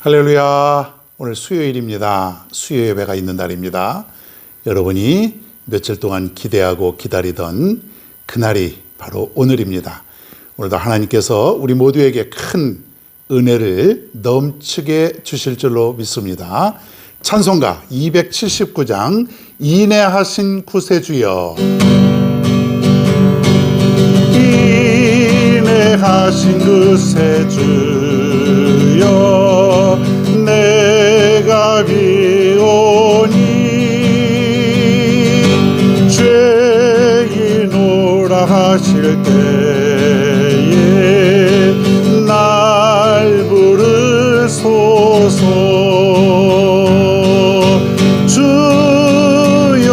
할렐루야. 오늘 수요일입니다. 수요 예배가 있는 날입니다. 여러분이 며칠 동안 기대하고 기다리던 그날이 바로 오늘입니다. 오늘도 하나님께서 우리 모두에게 큰 은혜를 넘치게 주실 줄로 믿습니다. 찬송가 279장 인애하신 구세주여, 인애하신 구세주여, 내가 비오니 죄인오라 하실 때에 날 부르소서. 주여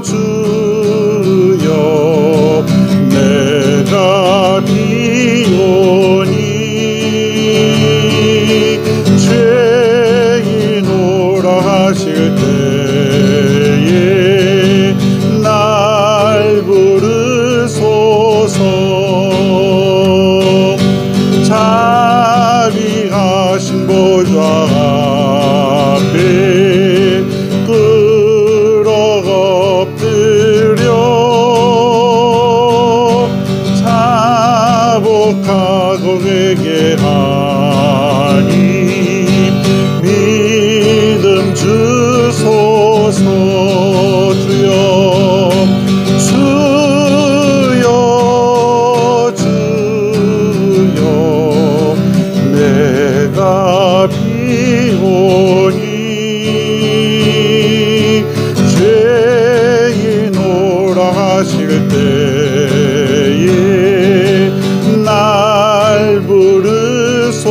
주여, 내가 비오니 하실 때에 날 부르소서. 자비하신 보좌 앞에 끌어 엎드려 자복하고 회개하니 주소서. 주여 주여 주여, 내가 비오니 죄인오라 하실 때에 날 부르소서.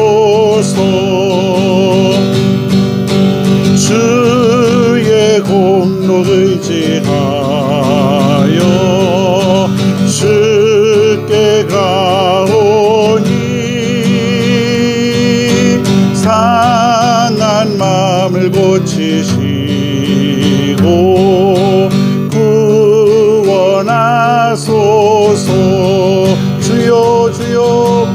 주의 공로 의지하여 주께 가오니 상한 마음을 고치시고 구원하소서. 주여 주여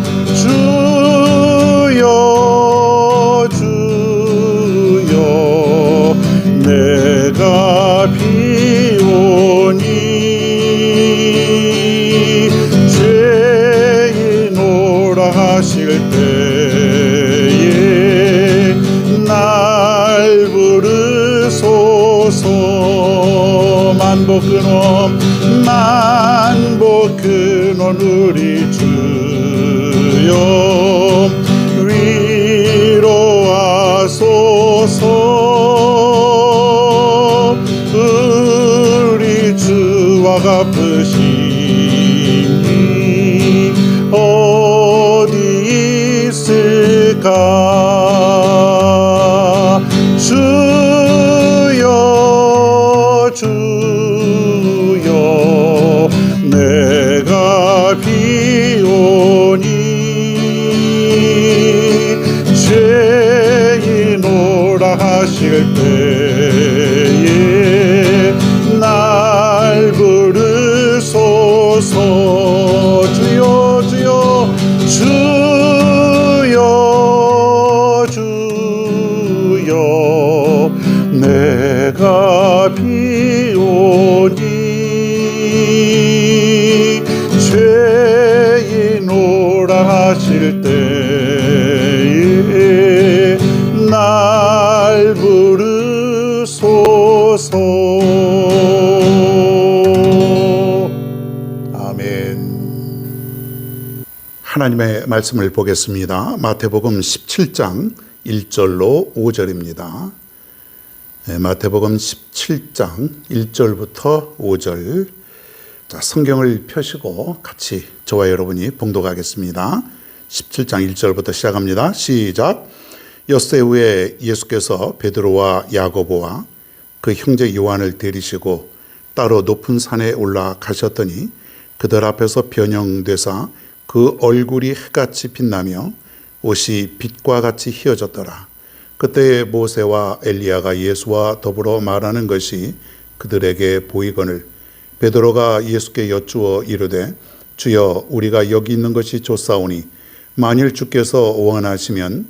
주여, 내가 비오니 죄인오라 하실 때에 날 부르소서. 만복 근원 우리 주여 위로하소서. 우리 주와 갚으심이 어디 있을까. 주여 주여, 내가 비오니 죄인오라 하실 때에 날 부르소서. 주여 주여 주여 주여, 내가 비오니 죄인오라 하실 때에 날 부르소서. 아멘. 하나님의 말씀을 보겠습니다. 마태복음 17장 1절로 5절입니다. 마태복음 17장 1절부터 5절. 자, 성경을 펴시고 같이 저와 여러분이 봉독하겠습니다. 17장 1절부터 시작합니다. 시작. 엿새 후에 예수께서 베드로와 야고보와 그 형제 요한을 데리시고 따로 높은 산에 올라가셨더니 그들 앞에서 변형되사 그 얼굴이 해같이 빛나며 옷이 빛과 같이 휘어졌더라. 그때에 모세와 엘리야가 예수와 더불어 말하는 것이 그들에게 보이거늘 베드로가 예수께 여쭈어 이르되 주여, 우리가 여기 있는 것이 좋사오니 만일 주께서 원하시면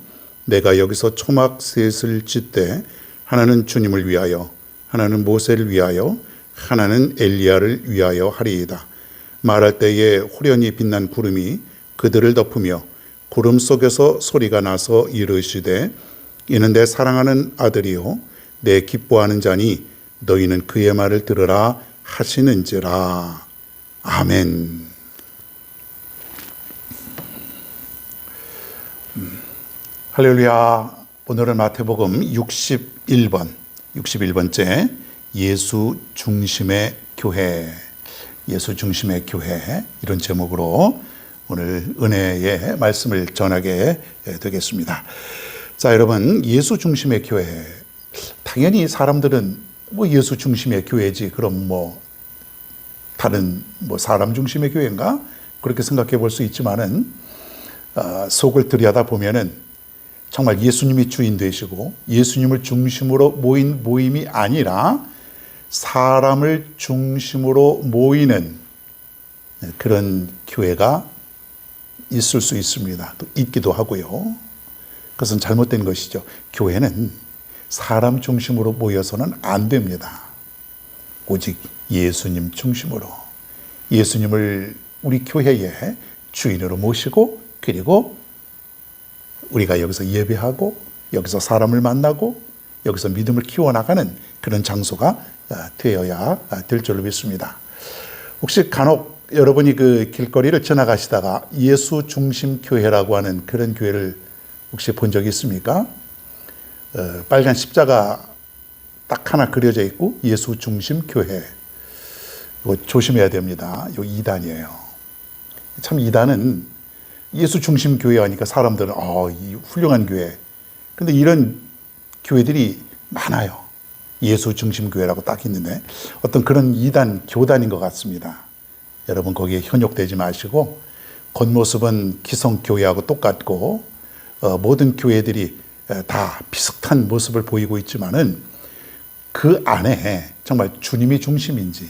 내가 여기서 초막 셋을 짓되 하나는 주님을 위하여, 하나는 모세를 위하여, 하나는 엘리야를 위하여 하리이다. 말할 때에 호련히 빛난 구름이 그들을 덮으며 구름 속에서 소리가 나서 이르시되 이는 내 사랑하는 아들이요 내 기뻐하는 자니 너희는 그의 말을 들으라 하시는지라. 아멘. 할렐루야. 오늘은 마태복음 61번째 예수 중심의 교회, 예수 중심의 교회, 이런 제목으로 오늘 은혜의 말씀을 전하게 되겠습니다. 자, 여러분, 예수 중심의 교회, 당연히 사람들은 예수 중심의 교회지 그럼 다른 사람 중심의 교회인가 그렇게 생각해 볼 수 있지만은 속을 들여다 보면은 정말 예수님이 주인 되시고 예수님을 중심으로 모인 모임이 아니라 사람을 중심으로 모이는 그런 교회가 있을 수 있습니다. 또 있기도 하고요. 그것은 잘못된 것이죠. 교회는 사람 중심으로 모여서는 안 됩니다. 오직 예수님 중심으로 예수님을 우리 교회의 주인으로 모시고 그리고 우리가 여기서 예배하고 여기서 사람을 만나고 여기서 믿음을 키워나가는 그런 장소가 되어야 될 줄로 믿습니다. 혹시 간혹 여러분이 그 길거리를 지나가시다가 예수 중심 교회라고 하는 그런 교회를 혹시 본 적이 있습니까? 빨간 십자가 딱 하나 그려져 있고 예수 중심 교회. 이거 조심해야 됩니다. 이거 이단이에요. 참 이단은 예수 중심 교회 하니까 사람들은 이 훌륭한 교회. 근데 이런 교회들이 많아요. 예수 중심 교회라고 딱 있는데 어떤 그런 이단 교단인 것 같습니다. 여러분 거기에 현혹되지 마시고 겉모습은 기성교회하고 똑같고 모든 교회들이 다 비슷한 모습을 보이고 있지만은 그 안에 정말 주님이 중심인지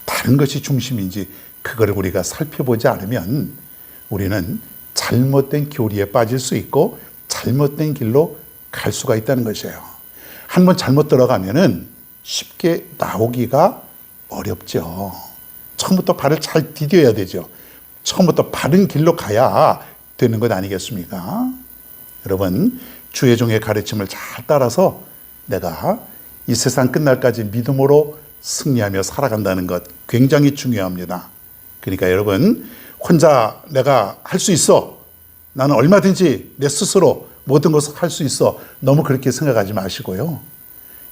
다른 것이 중심인지 그걸 우리가 살펴보지 않으면 우리는 잘못된 교리에 빠질 수 있고 잘못된 길로 갈 수가 있다는 것이에요. 한번 잘못 들어가면은 쉽게 나오기가 어렵죠. 처음부터 발을 잘 디뎌야 되죠. 처음부터 바른 길로 가야 되는 것 아니겠습니까? 여러분, 주의 종의 가르침을 잘 따라서 내가 이 세상 끝날까지 믿음으로 승리하며 살아간다는 것 굉장히 중요합니다. 그러니까 여러분, 혼자 내가 할 수 있어. 나는 얼마든지 내 스스로 모든 것을 할 수 있어. 너무 그렇게 생각하지 마시고요.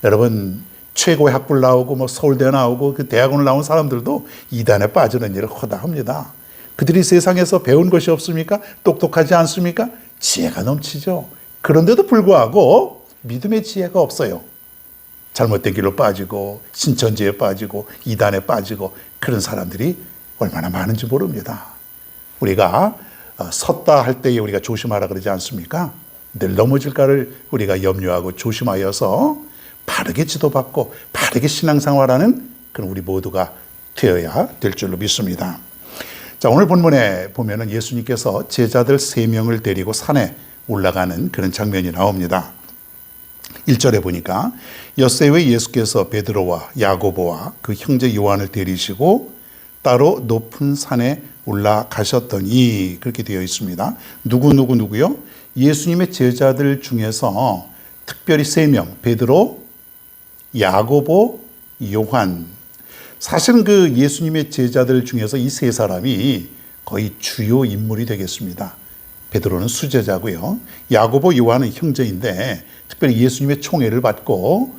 여러분, 최고의 학부를 나오고 서울대 나오고 그 대학원을 나온 사람들도 이단에 빠지는 일을 허다합니다. 그들이 세상에서 배운 것이 없습니까? 똑똑하지 않습니까? 지혜가 넘치죠. 그런데도 불구하고 믿음의 지혜가 없어요. 잘못된 길로 빠지고 신천지에 빠지고 이단에 빠지고 그런 사람들이 얼마나 많은지 모릅니다. 우리가 섰다 할 때에 우리가 조심하라 그러지 않습니까? 늘 넘어질까를 우리가 염려하고 조심하여서 바르게 지도받고 바르게 신앙생활하는 그런 우리 모두가 되어야 될 줄로 믿습니다. 자, 오늘 본문에 보면은 예수님께서 제자들 3명을 데리고 산에 올라가는 그런 장면이 나옵니다. 1절에 보니까 엿새에 예수께서 베드로와 야고보와 그 형제 요한을 데리시고 따로 높은 산에 올라가셨더니 그렇게 되어 있습니다. 누구요? 예수님의 제자들 중에서 특별히 3명, 베드로, 야고보, 요한. 사실은 그 예수님의 제자들 중에서 이 3사람이 거의 주요 인물이 되겠습니다. 베드로는 수제자고요. 야고보, 요한은 형제인데 특별히 예수님의 총애를 받고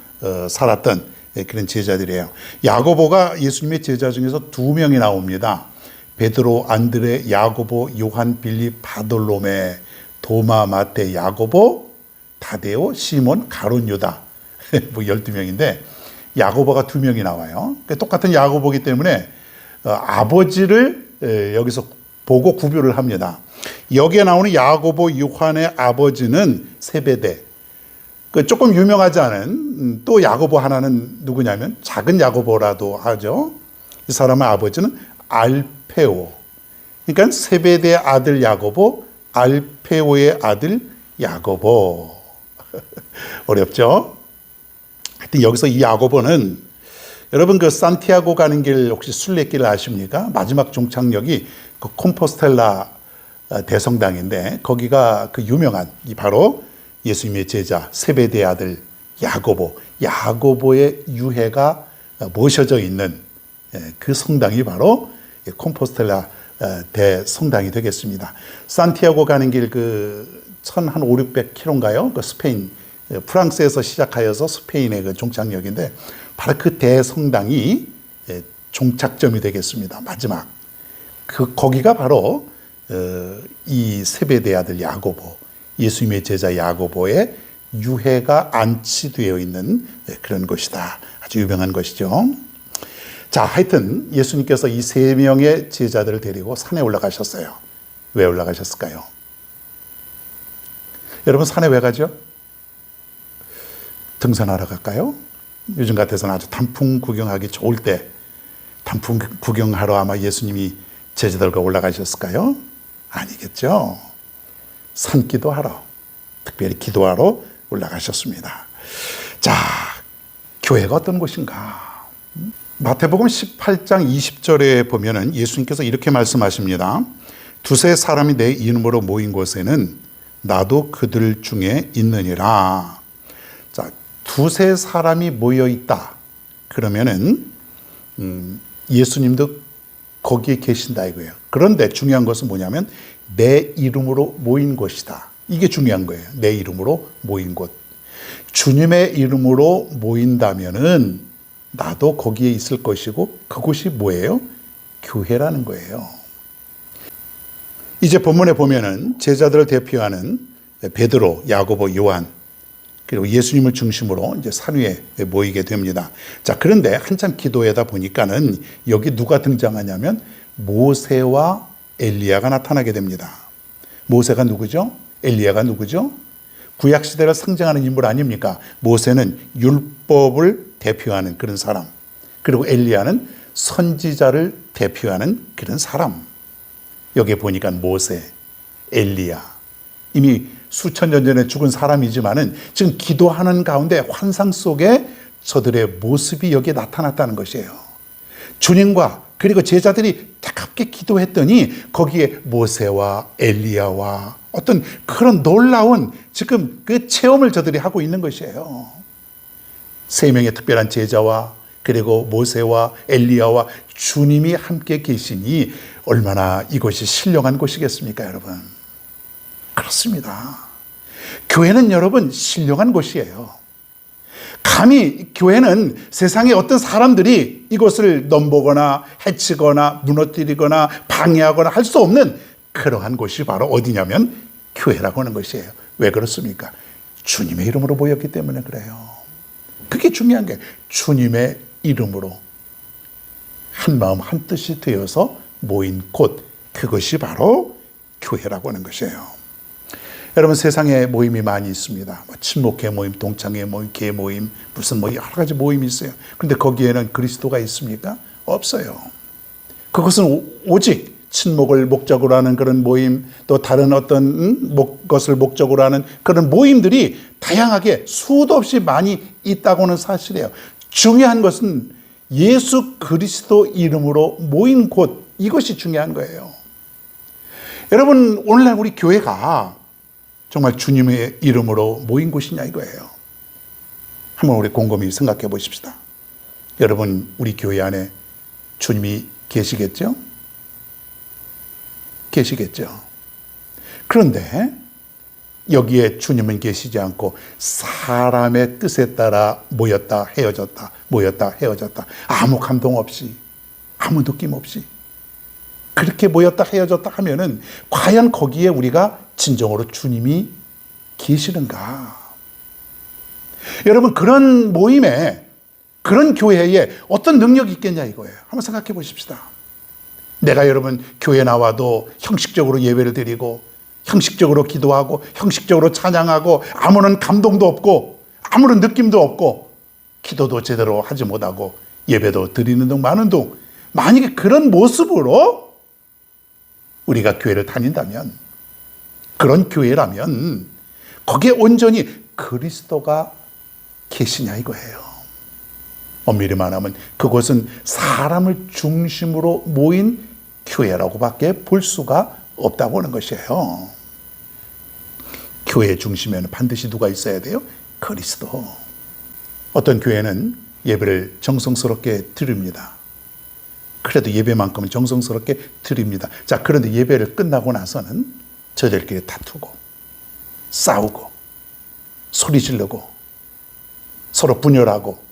살았던 그런 제자들이에요. 야고보가 예수님의 제자 중에서 2명이 나옵니다. 베드로, 안드레, 야고보, 요한, 빌립, 바돌로메, 도마, 마테, 야고보, 다데오, 시몬, 가룟, 유다. 12명인데 야고보가 2명이 나와요. 똑같은 야고보이기 때문에 아버지를 여기서 보고 구별을 합니다. 여기에 나오는 야고보, 요한의 아버지는 세베대. 조금 유명하지 않은 또 야고보 하나는 누구냐면 작은 야고보라도 하죠. 이 사람의 아버지는 알페오. 그러니까 세베대의 아들 야고보, 알페오의 아들 야고보. 어렵죠? 하여튼 여기서 이 야고보는 여러분 그 산티아고 가는 길 혹시 순례길 아십니까? 마지막 종착역이 그 콤포스텔라 대성당인데 거기가 그 유명한 이 바로 예수님의 제자 세베대의 아들 야고보의 유해가 모셔져 있는 그 성당이 바로 콤포스텔라 대성당이 되겠습니다. 산티아고 가는 길 그 1,500~600km인가요? 그 스페인 프랑스에서 시작하여서 스페인의 그 종착역인데 바로 그 대성당이 종착점이 되겠습니다. 마지막 거기가 바로 이 세베대의 아들 야고보, 예수님의 제자 야고보의 유해가 안치되어 있는 그런 곳이다. 아주 유명한 것이죠. 자, 하여튼 예수님께서 이 3명의 제자들을 데리고 산에 올라가셨어요. 왜 올라가셨을까요? 여러분 산에 왜 가죠? 등산하러 갈까요? 요즘 같아서는 아주 단풍 구경하기 좋을 때 단풍 구경하러 아마 예수님이 제자들과 올라가셨을까요? 아니겠죠. 산기도하러, 특별히 기도하러 올라가셨습니다. 자, 교회가 어떤 곳인가? 마태복음 18장 20절에 보면은 예수님께서 이렇게 말씀하십니다. 두세 사람이 내 이름으로 모인 곳에는 나도 그들 중에 있느니라. 자, 두세 사람이 모여 있다. 그러면은 예수님도 거기에 계신다 이거예요. 그런데 중요한 것은 뭐냐면 내 이름으로 모인 곳이다. 이게 중요한 거예요. 내 이름으로 모인 곳. 주님의 이름으로 모인다면은 나도 거기에 있을 것이고 그곳이 뭐예요? 교회라는 거예요. 이제 본문에 보면은 제자들을 대표하는 베드로, 야고보, 요한 그리고 예수님을 중심으로 이제 산 위에 모이게 됩니다. 자, 그런데 한참 기도하다 보니까는 여기 누가 등장하냐면 모세와 엘리야가 나타나게 됩니다. 모세가 누구죠? 엘리야가 누구죠? 구약 시대를 상징하는 인물 아닙니까? 모세는 율법을 대표하는 그런 사람, 그리고 엘리야는 선지자를 대표하는 그런 사람. 여기 보니까 모세, 엘리야, 이미 수천 년 전에 죽은 사람이지만은 지금 기도하는 가운데 환상 속에 저들의 모습이 여기에 나타났다는 것이에요. 주님과 그리고 제자들이 차갑게 기도했더니 거기에 모세와 엘리야와 어떤 그런 놀라운 지금 그 체험을 저들이 하고 있는 것이에요. 3명의 특별한 제자와 그리고 모세와 엘리야와 주님이 함께 계시니 얼마나 이것이 신령한 곳이겠습니까, 여러분? 그렇습니다. 교회는 여러분 신령한 곳이에요. 감히 교회는 세상에 어떤 사람들이 이것을 넘보거나 해치거나 무너뜨리거나 방해하거나 할 수 없는 그러한 곳이 바로 어디냐면 교회라고 하는 것이에요. 왜 그렇습니까? 주님의 이름으로 모였기 때문에 그래요. 그게 중요한 게 주님의 이름으로 한 마음 한 뜻이 되어서 모인 곳, 그것이 바로 교회라고 하는 것이에요. 여러분 세상에 모임이 많이 있습니다. 친목회 모임, 동창회 모임, 개 모임, 무슨 여러 가지 모임이 있어요. 그런데 거기에는 그리스도가 있습니까? 없어요. 그것은 오직 친목을 목적으로 하는 그런 모임, 또 다른 어떤 것을 목적으로 하는 그런 모임들이 다양하게 수도 없이 많이 있다고는 사실이에요. 중요한 것은 예수 그리스도 이름으로 모인 곳, 이것이 중요한 거예요. 여러분 오늘날 우리 교회가 정말 주님의 이름으로 모인 곳이냐 이거예요. 한번 우리 곰곰이 생각해 보십시다. 여러분 우리 교회 안에 주님이 계시겠죠? 계시겠죠. 그런데 여기에 주님은 계시지 않고 사람의 뜻에 따라 모였다 헤어졌다 모였다 헤어졌다, 아무 감동 없이 아무 느낌 없이 그렇게 모였다 헤어졌다 하면은 과연 거기에 우리가 진정으로 주님이 계시는가? 여러분 그런 모임에 그런 교회에 어떤 능력이 있겠냐 이거예요. 한번 생각해 보십시다. 내가 여러분 교회 나와도 형식적으로 예배를 드리고 형식적으로 기도하고 형식적으로 찬양하고 아무런 감동도 없고 아무런 느낌도 없고 기도도 제대로 하지 못하고 예배도 드리는 등 많은 등, 만약에 그런 모습으로 우리가 교회를 다닌다면, 그런 교회라면 거기에 온전히 그리스도가 계시냐 이거예요. 엄밀히 말하면 그곳은 사람을 중심으로 모인 교회라고밖에 볼 수가 없다고 하는 것이에요. 교회의 중심에는 반드시 누가 있어야 돼요? 그리스도. 어떤 교회는 예배를 정성스럽게 드립니다. 그래도 예배만큼은 정성스럽게 드립니다. 자, 그런데 예배를 끝나고 나서는 저들끼리 다투고 싸우고 소리 지르고 서로 분열하고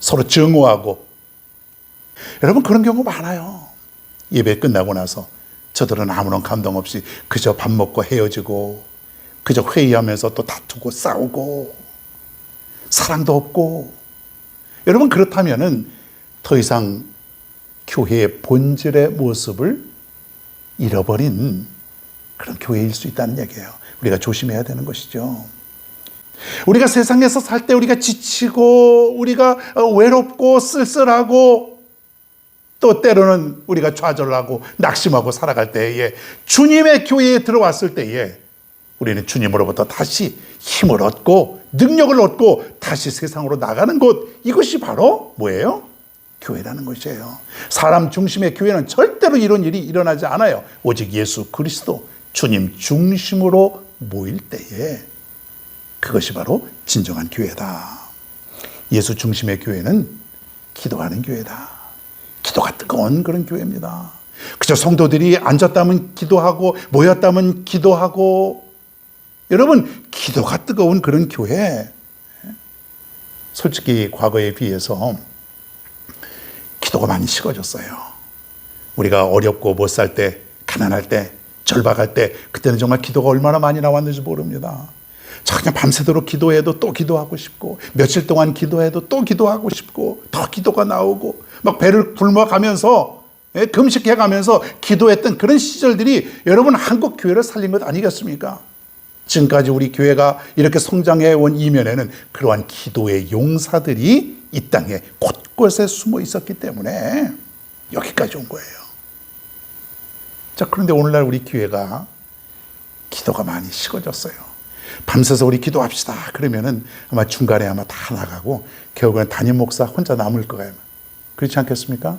서로 증오하고, 여러분 그런 경우 많아요. 예배 끝나고 나서 저들은 아무런 감동 없이 그저 밥 먹고 헤어지고 그저 회의하면서 또 다투고 싸우고 사랑도 없고. 여러분 그렇다면은 더 이상 교회의 본질의 모습을 잃어버린 그런 교회일 수 있다는 얘기예요. 우리가 조심해야 되는 것이죠. 우리가 세상에서 살 때 우리가 지치고 우리가 외롭고 쓸쓸하고 또 때로는 우리가 좌절하고 낙심하고 살아갈 때에 주님의 교회에 들어왔을 때에 우리는 주님으로부터 다시 힘을 얻고 능력을 얻고 다시 세상으로 나가는 곳, 이것이 바로 뭐예요? 교회라는 것이에요. 사람 중심의 교회는 절대로 이런 일이 일어나지 않아요. 오직 예수 그리스도 주님 중심으로 모일 때에 그것이 바로 진정한 교회다. 예수 중심의 교회는 기도하는 교회다. 기도가 뜨거운 그런 교회입니다. 그저 성도들이 앉았다면 기도하고 모였다면 기도하고, 여러분 기도가 뜨거운 그런 교회, 솔직히 과거에 비해서 기도가 많이 식어졌어요. 우리가 어렵고 못 살 때, 가난할 때, 절박할 때, 그때는 정말 기도가 얼마나 많이 나왔는지 모릅니다. 그냥 밤새도록 기도해도 또 기도하고 싶고, 며칠 동안 기도해도 또 기도하고 싶고, 더 기도가 나오고, 막 배를 굶어가면서 금식해가면서 기도했던 그런 시절들이 여러분 한국 교회를 살린 것 아니겠습니까? 지금까지 우리 교회가 이렇게 성장해온 이면에는 그러한 기도의 용사들이 이 땅에 곳곳에 숨어 있었기 때문에 여기까지 온 거예요. 자, 그런데 오늘날 우리 교회가 기도가 많이 식어졌어요. 밤새서 우리 기도합시다 그러면은 아마 중간에 아마 다 나가고 결국엔 담임 목사 혼자 남을 거예요. 그렇지 않겠습니까?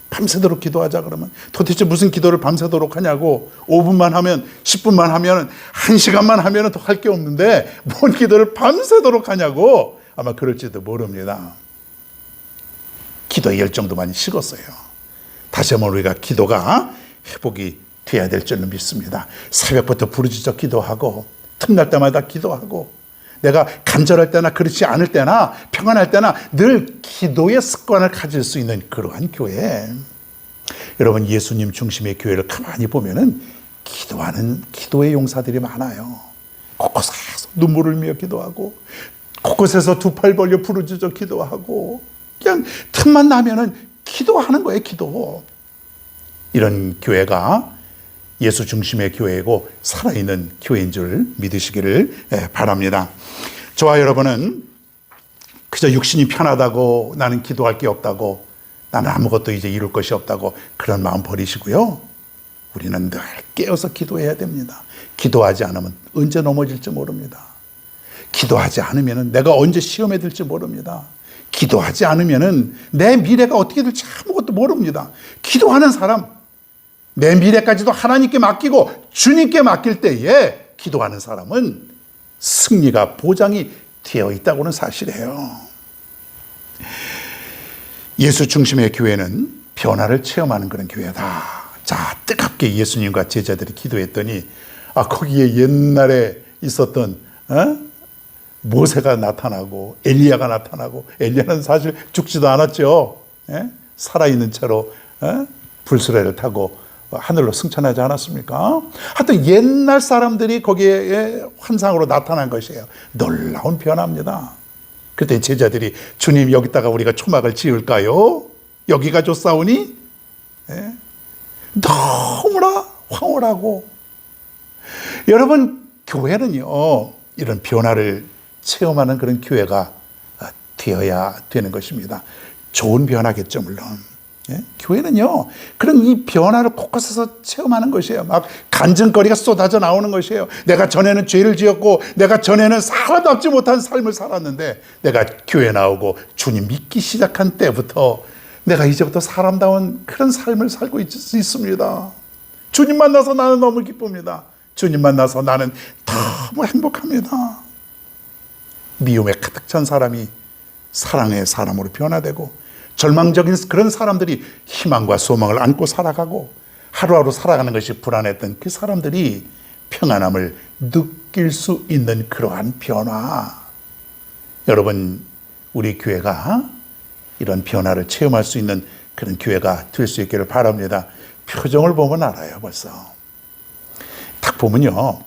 밤새도록 기도하자 그러면 도대체 무슨 기도를 밤새도록 하냐고. 5분만 하면, 10분만 하면, 1시간만 하면 더 할 게 없는데 뭔 기도를 밤새도록 하냐고 아마 그럴지도 모릅니다. 기도의 열정도 많이 식었어요. 다시 한번 우리가 기도가 회복이 돼야 될 줄로 믿습니다. 새벽부터 부르짖어 기도하고, 틈날 때마다 기도하고, 내가 간절할 때나 그렇지 않을 때나 평안할 때나 늘 기도의 습관을 가질 수 있는 그러한 교회. 여러분 예수님 중심의 교회를 가만히 보면은 기도하는 기도의 용사들이 많아요. 곳곳에서 눈물을 흘려 기도하고, 곳곳에서 두 팔 벌려 부르짖어 기도하고, 그냥 틈만 나면은 기도하는 거예요. 기도. 이런 교회가 예수 중심의 교회이고 살아있는 교회인 줄 믿으시기를 바랍니다. 저와 여러분은 그저 육신이 편하다고, 나는 기도할 게 없다고, 나는 아무것도 이제 이룰 것이 없다고 그런 마음 버리시고요. 우리는 늘 깨어서 기도해야 됩니다. 기도하지 않으면 언제 넘어질지 모릅니다. 기도하지 않으면 내가 언제 시험에 들지 모릅니다. 기도하지 않으면 내 미래가 어떻게 될지 아무것도 모릅니다. 기도하는 사람, 내 미래까지도 하나님께 맡기고 주님께 맡길 때에 기도하는 사람은 승리가 보장이 되어 있다고는 사실이에요. 예수 중심의 교회는 변화를 체험하는 그런 교회다. 자, 뜨겁게 예수님과 제자들이 기도했더니 거기에 옛날에 있었던 모세가 나타나고 엘리야가 나타나고, 엘리야는 사실 죽지도 않았죠. 살아있는 채로 불수레를 타고 하늘로 승천하지 않았습니까? 하여튼 옛날 사람들이 거기에 환상으로 나타난 것이에요. 놀라운 변화입니다. 그때 제자들이 주님 여기다가 우리가 초막을 지을까요? 여기가 좋사오니? 너무나 황홀하고. 여러분 교회는요 이런 변화를 체험하는 그런 교회가 되어야 되는 것입니다. 좋은 변화겠죠 물론. 예? 교회는요, 그런 이 변화를 곳곳에서 체험하는 것이에요. 막 간증거리가 쏟아져 나오는 것이에요. 내가 전에는 죄를 지었고, 내가 전에는 사람답지 못한 삶을 살았는데, 내가 교회 나오고 주님 믿기 시작한 때부터 내가 이제부터 사람다운 그런 삶을 살고 있습니다. 주님 만나서 나는 너무 기쁩니다. 주님 만나서 나는 너무 행복합니다. 미움에 가득 찬 사람이 사랑의 사람으로 변화되고, 절망적인 그런 사람들이 희망과 소망을 안고 살아가고, 하루하루 살아가는 것이 불안했던 그 사람들이 평안함을 느낄 수 있는 그러한 변화. 여러분, 우리 교회가 이런 변화를 체험할 수 있는 그런 교회가 될 수 있기를 바랍니다. 표정을 보면 알아요. 벌써 딱 보면요,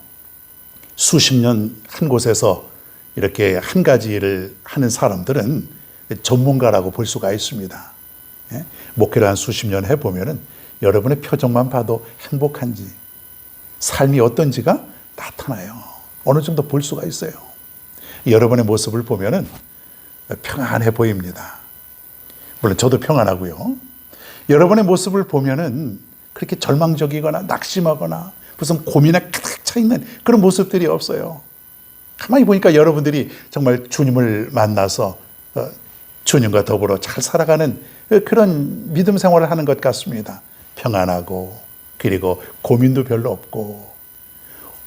수십 년 한 곳에서 이렇게 한 가지 일을 하는 사람들은 전문가라고 볼 수가 있습니다. 예? 목회를 한 수십 년 해보면은 여러분의 표정만 봐도 행복한지, 삶이 어떤지가 나타나요. 어느 정도 볼 수가 있어요. 여러분의 모습을 보면은 평안해 보입니다. 물론 저도 평안하고요. 여러분의 모습을 보면은 그렇게 절망적이거나 낙심하거나 무슨 고민에 가득 차 있는 그런 모습들이 없어요. 가만히 보니까 여러분들이 정말 주님을 만나서 주님과 더불어 잘 살아가는 그런 믿음 생활을 하는 것 같습니다. 평안하고, 그리고 고민도 별로 없고.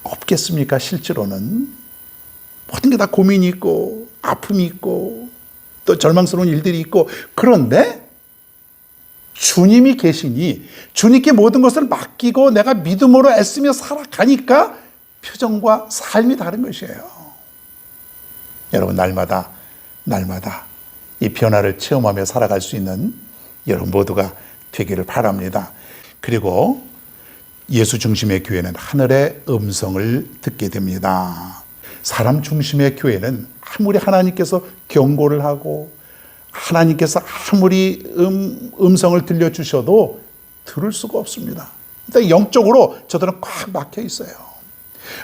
없겠습니까? 실제로는 모든 게 다 고민이 있고 아픔이 있고 또 절망스러운 일들이 있고, 그런데 주님이 계시니 주님께 모든 것을 맡기고 내가 믿음으로 애쓰며 살아가니까 표정과 삶이 다른 것이에요. 여러분, 날마다 이 변화를 체험하며 살아갈 수 있는 여러분 모두가 되기를 바랍니다. 그리고 예수 중심의 교회는 하늘의 음성을 듣게 됩니다. 사람 중심의 교회는 아무리 하나님께서 경고를 하고 하나님께서 아무리 음성을 들려주셔도 들을 수가 없습니다. 일단 영적으로 저들은 꽉 막혀 있어요.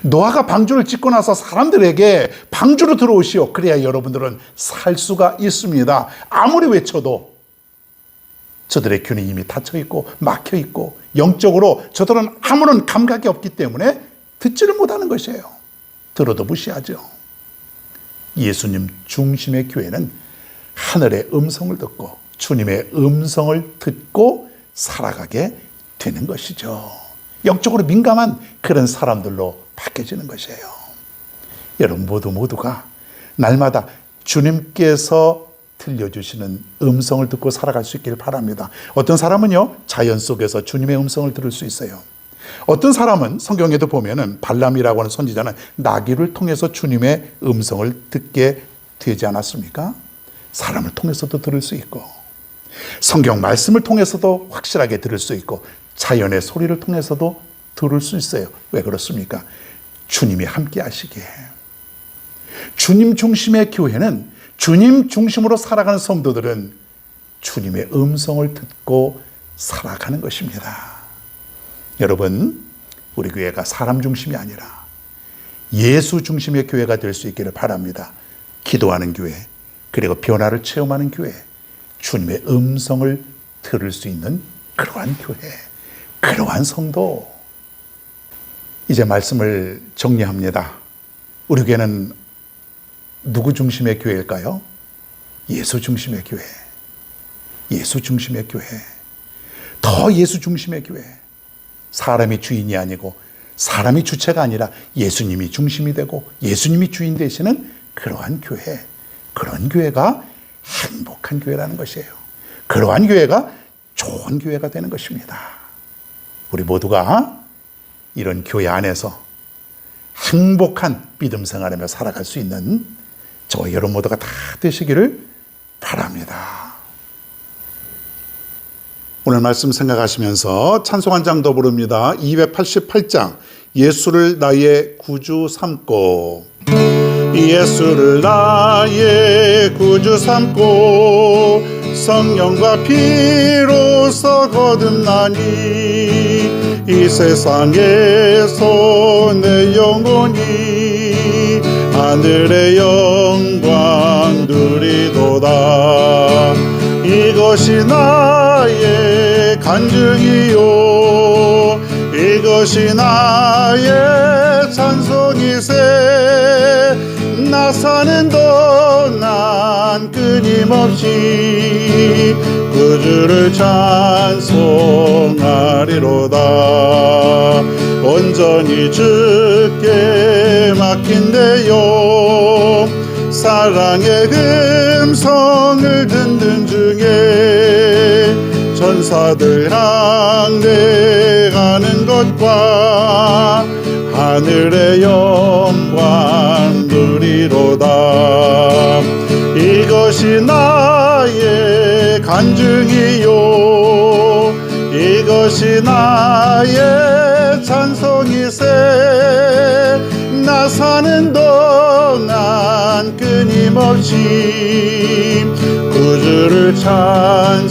노아가 방주를 짓고 나서 사람들에게 방주로 들어오시오, 그래야 여러분들은 살 수가 있습니다. 아무리 외쳐도 저들의 귀는 이미 닫혀 있고 막혀 있고, 영적으로 저들은 아무런 감각이 없기 때문에 듣지를 못하는 것이에요. 들어도 무시하죠. 예수님 중심의 교회는 하늘의 음성을 듣고 주님의 음성을 듣고 살아가게 되는 것이죠. 영적으로 민감한 그런 사람들로 바뀌어지는 것이에요. 여러분 모두가 날마다 주님께서 들려주시는 음성을 듣고 살아갈 수 있기를 바랍니다. 어떤 사람은요, 자연 속에서 주님의 음성을 들을 수 있어요. 어떤 사람은 성경에도 보면은 발람이라고 하는 선지자는 나귀를 통해서 주님의 음성을 듣게 되지 않았습니까? 사람을 통해서도 들을 수 있고, 성경 말씀을 통해서도 확실하게 들을 수 있고, 자연의 소리를 통해서도 들을 수 있어요. 왜 그렇습니까? 주님이 함께 하시기에. 주님 중심의 교회는, 주님 중심으로 살아가는 성도들은 주님의 음성을 듣고 살아가는 것입니다. 여러분, 우리 교회가 사람 중심이 아니라 예수 중심의 교회가 될 수 있기를 바랍니다. 기도하는 교회, 그리고 변화를 체험하는 교회, 주님의 음성을 들을 수 있는 그러한 교회, 그러한 성도. 이제 말씀을 정리합니다. 우리 교회는 누구 중심의 교회일까요? 예수 중심의 교회. 예수 중심의 교회. 더 예수 중심의 교회. 사람이 주인이 아니고 사람이 주체가 아니라 예수님이 중심이 되고 예수님이 주인 되시는 그러한 교회. 그런 교회가 행복한 교회라는 것이에요. 그러한 교회가 좋은 교회가 되는 것입니다. 우리 모두가 이런 교회 안에서 행복한 믿음 생활하며 살아갈 수 있는 저 여러분 모두가 다 되시기를 바랍니다. 오늘 말씀 생각하시면서 찬송 한 장 더 부릅니다. 288장, 예수를 나의 구주 삼고. 예수를 나의 구주 삼고 성령과 피로써 거듭나니 이 세상에서 내 영혼이 하늘의 영광 누리도다. 이것이 나의 나의 간증이요 이것이 나의 찬송이세 나 사는 동안 끊임없이 그 주를 찬송하리로다 온전히 주께 맡긴대요 사랑의 음성을 듣는 중에 천사들 항대하는 것과 하늘의 영광 누리로다 이것이 나의 간증이요 이것이 나의 찬송이세 나 사는 동안 끊임없이 그 주를 찬송하리로다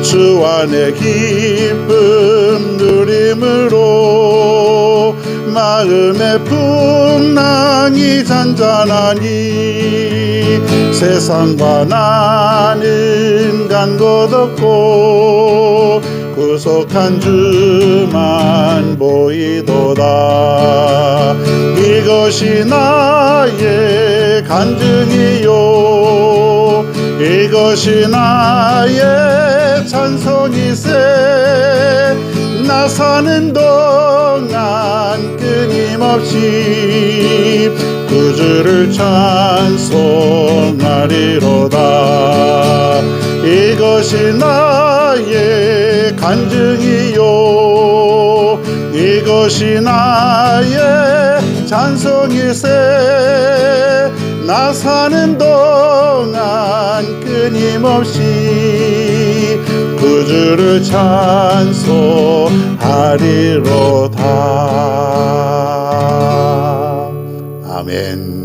주 안의 기쁨 누림으로 마음의 풍랑이 잔잔하니 세상과 나는 간 것 없고 구속한 주만 보이도다 이것이 나의 간증이요 이것이 나의 찬송이세 나 사는 동안 끊임없이 그 주를 찬송하리로다 이것이 나의 간증이요 이것이 나의 찬송이세 나 사는 동안 끊임없이 그 주를 찬송하리로다 아멘.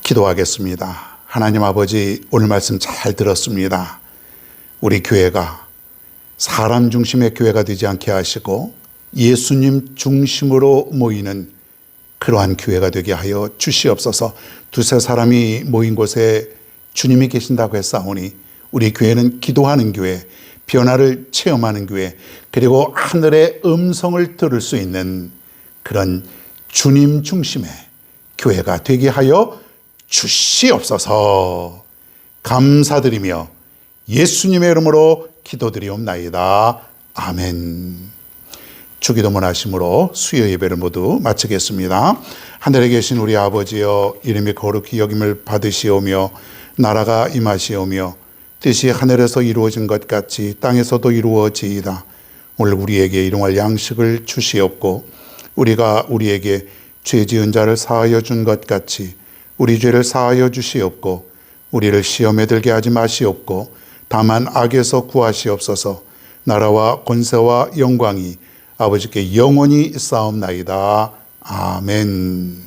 기도하겠습니다. 하나님 아버지 오늘 말씀 잘 들었습니다. 우리 교회가 사람 중심의 교회가 되지 않게 하시고 예수님 중심으로 모이는 그러한 교회가 되게 하여 주시옵소서. 두세 사람이 모인 곳에 주님이 계신다고 했사오니 우리 교회는 기도하는 교회, 변화를 체험하는 교회, 그리고 하늘의 음성을 들을 수 있는 그런 주님 중심의 교회가 되게 하여 주시옵소서. 감사드리며 예수님의 이름으로 기도드리옵나이다. 아멘. 주기도문 하심으로 수요 예배를 모두 마치겠습니다. 하늘에 계신 우리 아버지여 이름이 거룩히 여김을 받으시오며 나라가 임하시오며 뜻이 하늘에서 이루어진 것 같이 땅에서도 이루어지이다. 오늘 우리에게 일용할 양식을 주시옵고 우리가 우리에게 죄 지은 자를 사하여 준 것 같이 우리 죄를 사하여 주시옵고 우리를 시험에 들게 하지 마시옵고 다만 악에서 구하시옵소서. 나라와 권세와 영광이 아버지께 영원히 쌓옵나이다. 아멘.